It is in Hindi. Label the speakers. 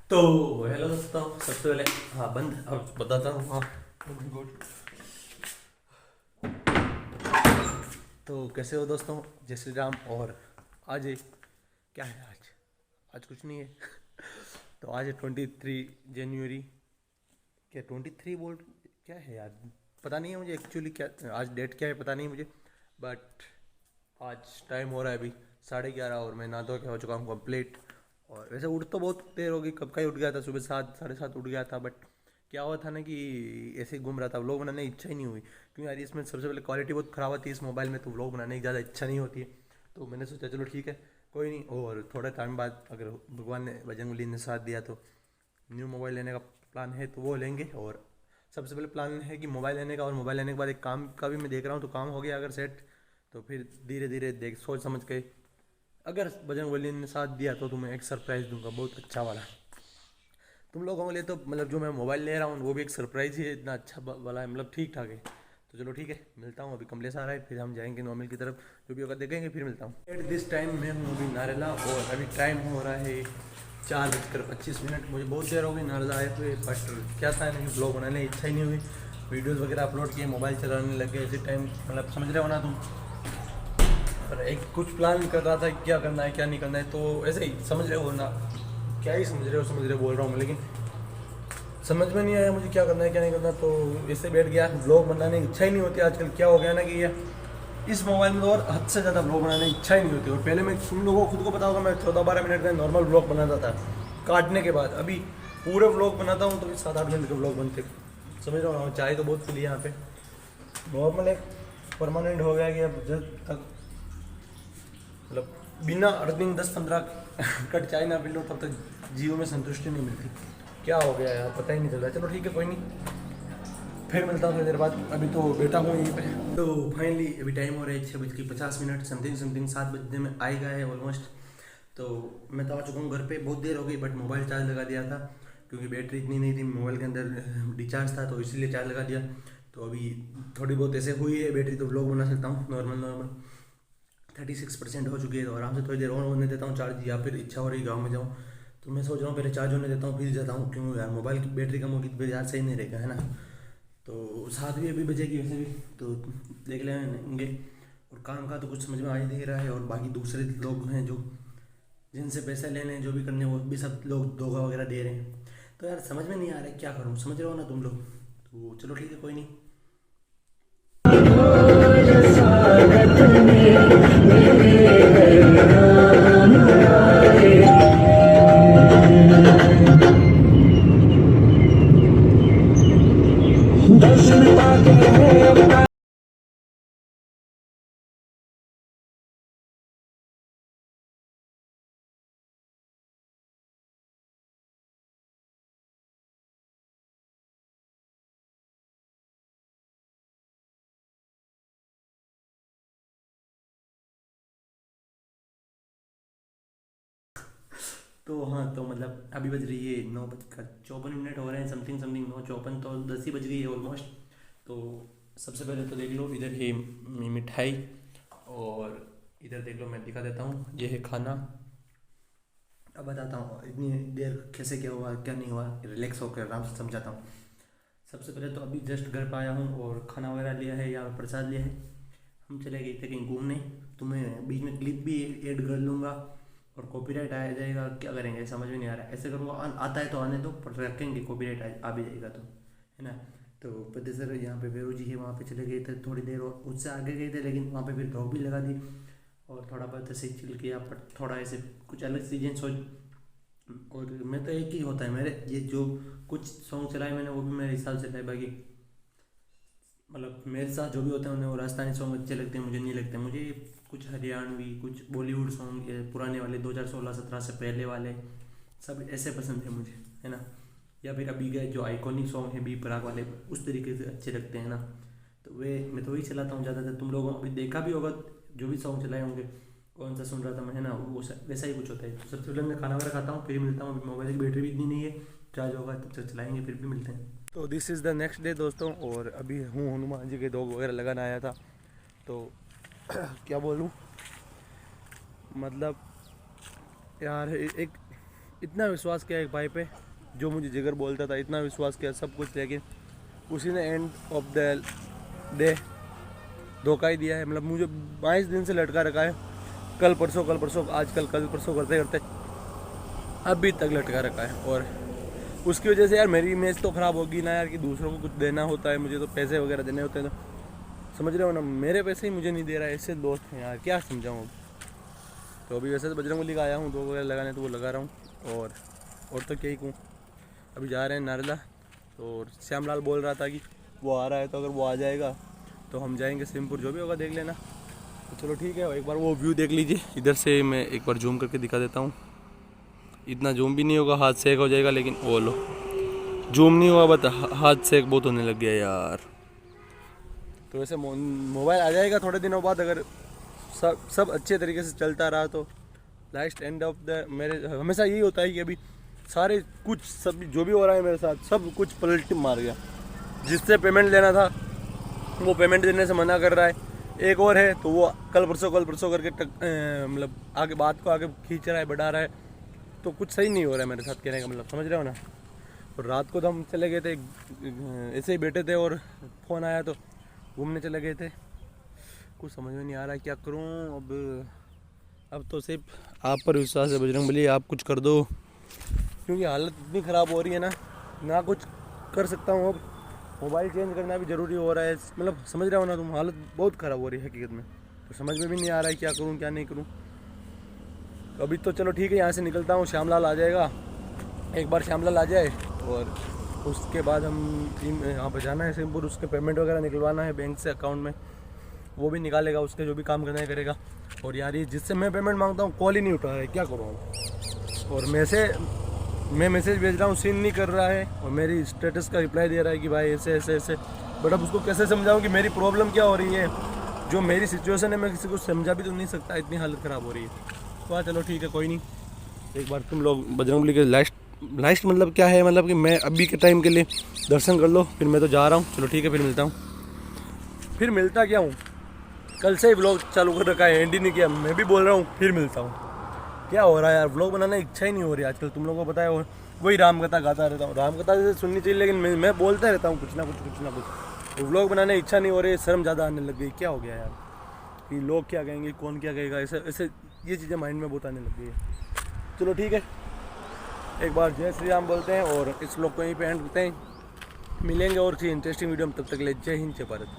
Speaker 1: तो हेलो दोस्तों, सबसे पहले हाँ बंद अब बताता हूँ। हाँ तो कैसे हो दोस्तों, जय श्री राम। और आज क्या है? आज आज कुछ नहीं है। तो आज है 23 जनवरी। क्या 23 बोल, क्या है यार, पता नहीं है मुझे एक्चुअली क्या आज डेट क्या है, पता नहीं मुझे। बट आज टाइम हो रहा है अभी 11:30 और मैं नहा धो के हो चुका हूँ कंप्लीट। और वैसे उठ तो बहुत देर हो गई, कब का ही उठ गया था, सुबह 7 7:30 उठ गया था। बट क्या हुआ था ना कि ऐसे ही घूम रहा था, व्लॉग बनाने की इच्छा ही नहीं हुई, क्योंकि यार इसमें सबसे पहले क्वालिटी बहुत ख़राब आती है इस मोबाइल में, तो व्लॉग बनाने की ज़्यादा इच्छा नहीं होती है। तो मैंने सोचा चलो ठीक है, कोई नहीं। और थोड़े टाइम बाद अगर भगवान ने बजरंगबली ने साथ दिया तो न्यू मोबाइल लेने का प्लान है तो वो लेंगे। और सबसे पहले प्लान है कि मोबाइल लेने का, और मोबाइल लेने के बाद एक काम का भी मैं देख रहा हूँ, तो काम हो गया अगर सेट तो फिर धीरे धीरे देख सोच समझ के, अगर बजरंगबली ने साथ दिया तो तुम्हें एक सरप्राइज़ दूंगा बहुत अच्छा वाला। तुम लोगों के लिए तो मतलब जो मैं मोबाइल ले रहा हूँ वो भी एक सरप्राइज़ ही है, इतना अच्छा वाला है, मतलब ठीक ठाक है। तो चलो ठीक है, मिलता हूँ। अभी कमलेश आ रहा है, फिर हम जाएंगे नॉर्मल की तरफ, जो भी होगा देखेंगे, फिर मिलता हूँ। एट दिस टाइम मैं हूँ अभी नारेला, और अभी टाइम हो रहा है 4:25। मुझे बहुत देर हो गई नारेला आए हुए, बट क्या था ना कि ब्लॉग बनाने की इच्छा ही नहीं हुई, वीडियोज़ वगैरह अपलोड किए, मोबाइल चलाने लग गए इसी टाइम, मतलब समझ रहे हो ना तुम। पर एक कुछ प्लान कर रहा था क्या करना है क्या नहीं करना है, तो ऐसे ही समझ रहे हो ना, क्या ही समझ रहे हो बोल रहा हूँ मैं, लेकिन समझ में नहीं आया मुझे क्या करना है क्या नहीं करना, तो इससे बैठ गया। ब्लॉग बनाने की इच्छा ही नहीं होती आजकल, क्या हो गया ना कि ये इस मोबाइल में तो और हद से ज़्यादा ब्लॉग बनाने की इच्छा ही नहीं होती। और पहले मैं, तुम लोगों को खुद को पता होगा, मैं 14-12 मिनट का नॉर्मल ब्लॉग बनाता था काटने के बाद, अभी पूरे ब्लॉग बनाता हूँ तो 7-8 मिनट के ब्लॉग बनते, समझ रहा हूँ। चाय तो बहुत पी यहाँ पे, नॉर्मल एक परमानेंट हो गया कि अब जब तक मतलब बिना अर्निंग 10-15 कट चाय ना पी लो तब तक जीवन में संतुष्टि नहीं मिलती। क्या हो गया यार, पता ही नहीं चल रहा। चलो ठीक है, कोई नहीं, फिर मिलता हूँ थोड़ी देर बाद। अभी तो बैठा हूँ यहीं पे। तो फाइनली अभी टाइम हो रहा है 6:50 समथिंग 7 बजने में आएगा है ऑलमोस्ट। तो मैं तो आ चुका हूँ घर पे, बहुत देर हो गई, बट मोबाइल चार्ज लगा दिया था क्योंकि बैटरी इतनी नहीं थी मोबाइल के अंदर, डिस्चार्ज था, तो इसीलिए चार्ज लगा दिया। तो अभी थोड़ी बहुत ऐसे हुई है बैटरी, तो व्लॉग बना सकता हूँ नॉर्मल नॉर्मल। 36% हो चुकी है, तो आराम से थोड़ी देर और होने देता हूँ चार्ज, या फिर इच्छा हो रही गाँव में जाऊँ तो मैं सोच रहा हूँ पहले चार्ज होने देता हूँ फिर जाता हूँ, क्यों यार मोबाइल की बैटरी कम होगी तो फिर यार सही नहीं रहेगा, है ना। तो 7 भी अभी बजेगी वैसे भी, तो देख लेंगे। और काम का तो कुछ समझ में आ ही नहीं रहा है, और बाकी दूसरे लोग हैं जो जिनसे पैसे लेने हैं, जो भी करने हैं, वो भी सब लोग धोखा वगैरह दे रहे हैं। तो यार समझ में नहीं आ रहा है क्या करूँ, समझ रहे हो ना तुम लोग। तो चलो ठीक है, कोई नहीं। तो हाँ, तो मतलब अभी बज रही है 9:54 हो रहे हैं, समथिंग समथिंग 9:54, तो 10 ही बज गई है ऑलमोस्ट। तो सबसे पहले तो देख लो, इधर है मिठाई, और इधर देख लो मैं दिखा देता हूँ, ये है खाना। अब बताता हूँ इतनी देर कैसे क्या हुआ क्या नहीं हुआ, रिलैक्स होकर आराम से समझाता हूँ। सबसे पहले तो अभी जस्ट घर पर आया हूँ और खाना वगैरह लिया है या प्रसाद लिया है। हम चले गए थे कहीं घूमने, तो मैं बीच में क्लिप भी ऐड कर लूँगा, और कॉपीराइट आ जाएगा, क्या करेंगे समझ में नहीं आ रहा है। ऐसे करूँगा आता है तो आने दो, पर रखेंगे कॉपीराइट आ भी जाएगा तो, है ना। तो पता सर यहाँ पे बेरू जी है, वहाँ पे चले गए थे थोड़ी देर, और उससे आगे गए थे, लेकिन वहाँ पे फिर ब्लॉग भी लगा दी, और थोड़ा बहुत ऐसे चिल किया, पर थोड़ा ऐसे कुछ अलग चीज़ें सोच। और मैं तो एक ही होता है मेरे, ये जो कुछ सॉन्ग चलाए मैंने वो भी मेरे हिसाब से चलाए, बाकी मतलब मेरे साथ जो भी होता है उन्हें वो राजस्थानी सॉन्ग अच्छे लगते हैं, मुझे नहीं लगते। मुझे कुछ हरियाणवी, कुछ बॉलीवुड सॉन्ग, पुराने वाले 2016-17 से पहले वाले सब ऐसे पसंद है मुझे, है ना। या फिर अभी के जो आइकॉनिक सॉन्ग है बी प्राक वाले, उस तरीके से अच्छे लगते हैं ना। तो वे मैं तो वही चलाता हूँ ज़्यादातर। तुम लोगों ने अभी देखा भी होगा जो भी सॉन्ग चलाए होंगे, कौन सा सुन रहा था मैं, है ना, वो वैसा ही कुछ होता है। तो सबसे पहले मैं खाना वगैरह खाता हूँ फिर मिलता हूँ। अभी मोबाइल की बैटरी भी इतनी नहीं है, चार्ज होगा तब तक चलाएंगे, फिर भी मिलते हैं। तो this is the next day दोस्तों, और अभी हूँ हनुमान जी के दो वगैरह लगाना आया था। तो क्या बोलूँ, मतलब यार एक इतना विश्वास किया एक भाई पे जो मुझे जिगर बोलता था, इतना विश्वास किया सब कुछ, लेकिन उसी ने एंड ऑफ द डे धोखा ही दिया है। मतलब मुझे 22 दिन से लटका रखा है, कल परसों आजकल कल परसों करते करते अभी तक लटका रखा है। और उसकी वजह से यार मेरी इमेज तो ख़राब होगी ना यार, कि दूसरों को कुछ देना होता है, मुझे तो पैसे वगैरह देने होते हैं, तो समझ रहे हो ना, मेरे पैसे ही मुझे नहीं दे रहा है, ऐसे दोस्त हैं यार, क्या समझाऊँ अब। तो अभी वैसे तो बजरंगबली का आया हूँ दो वगैरह लगाने, तो वो लगा रहा हूँ। और तो क्या ही कहूँ, अभी जा रहे हैं नारला। तो श्यामलाल बोल रहा था कि वो आ रहा है, तो अगर वो आ जाएगा तो हम जाएंगे सिमपुर, जो भी होगा देख लेना। तो चलो ठीक है, एक बार वो व्यू देख लीजिए। इधर से मैं एक बार जूम करके दिखा देता हूँ। इतना जूम भी नहीं होगा, हाथ सेक हो जाएगा, लेकिन वो लो जूम नहीं हुआ, बट हाथ सेक बहुत होने लग गया यार। तो वैसे मोबाइल आ जाएगा थोड़े दिनों बाद, अगर सब अच्छे तरीके से चलता रहा तो। लास्ट एंड ऑफ द मेरे हमेशा यही होता है कि अभी सारे कुछ सब जो भी हो रहा है मेरे साथ, सब कुछ पलट मार गया। जिससे पेमेंट लेना था वो पेमेंट देने से मना कर रहा है, एक और है तो वो कल परसों करके मतलब आगे बात को आगे खींच रहा है, बढ़ा रहा है। तो कुछ सही नहीं हो रहा है मेरे साथ, कहने का मतलब समझ रहे हो ना। और रात को तो हम चले गए थे, ऐसे ही बैठे थे और फ़ोन आया तो घूमने चले गए थे। कुछ समझ में नहीं आ रहा है क्या करूं अब तो सिर्फ आप पर विश्वास है बजरंगबली, आप कुछ कर दो, क्योंकि हालत इतनी ख़राब हो रही है ना कुछ कर सकता हूँ। अब मोबाइल चेंज करना भी ज़रूरी हो रहा है, मतलब समझ रहे हो ना तुम, हालत बहुत ख़राब हो रही है हकीकत में। तो समझ में भी नहीं आ रहा है क्या करूँ क्या नहीं करूँ। अभी तो चलो ठीक है, यहाँ से निकलता हूँ, श्यामलाल आ जाएगा, एक बार श्यामलाल आ जाए और उसके बाद हम यहाँ पर जाना है सिमपुर, उसके पेमेंट वगैरह निकलवाना है बैंक से अकाउंट में, वो भी निकालेगा, उसके जो भी काम करना है करेगा। और यार ये जिससे मैं पेमेंट मांगता हूँ कॉल ही नहीं उठा रहा है, क्या करूँ। और मैं मैसेज भेज रहा हूँ, सीन नहीं कर रहा है, और मेरी स्टेटस का रिप्लाई दे रहा है कि भाई ऐसे ऐसे ऐसे। बट अब उसको कैसे समझाऊँ कि मेरी प्रॉब्लम क्या हो रही है, जो मेरी सिचुएशन है मैं किसी को समझा भी तो नहीं सकता, इतनी हालत ख़राब हो रही है। तो हाँ चलो ठीक है, कोई नहीं, एक बार तुम लोग बजरंगबली के लास्ट मतलब क्या है, मतलब कि मैं अभी के टाइम के लिए दर्शन कर लो, फिर मैं तो जा रहा हूँ। चलो ठीक है, फिर मिलता हूँ। फिर मिलता क्या हूँ, कल से ही व्लॉग चालू कर रखा है, एंड ही नहीं किया। मैं भी बोल रहा हूँ फिर मिलता हूँ। क्या हो रहा है यार, व्लॉग बनाने की इच्छा ही नहीं हो रही आजकल, तुम लोगों को पता है। वही रामकथा गाता रहता हूँ, रामकथा जैसे सुननी चाहिए, लेकिन मैं बोलता रहता हूँ कुछ ना कुछ। व्लॉग बनाने की इच्छा नहीं हो रही, शर्म ज़्यादा आने लग गई। क्या हो गया यार, कि लोग क्या कहेंगे, कौन क्या कहेगा, ऐसे ये चीज़ें माइंड में बहुत आने लग गई है। चलो ठीक है, एक बार जय श्री राम बोलते हैं और इस व्लॉग को यहीं पे एंड करते हैं। मिलेंगे और किसी इंटरेस्टिंग वीडियो में, तब तक के लिए जय हिंद जय भारत।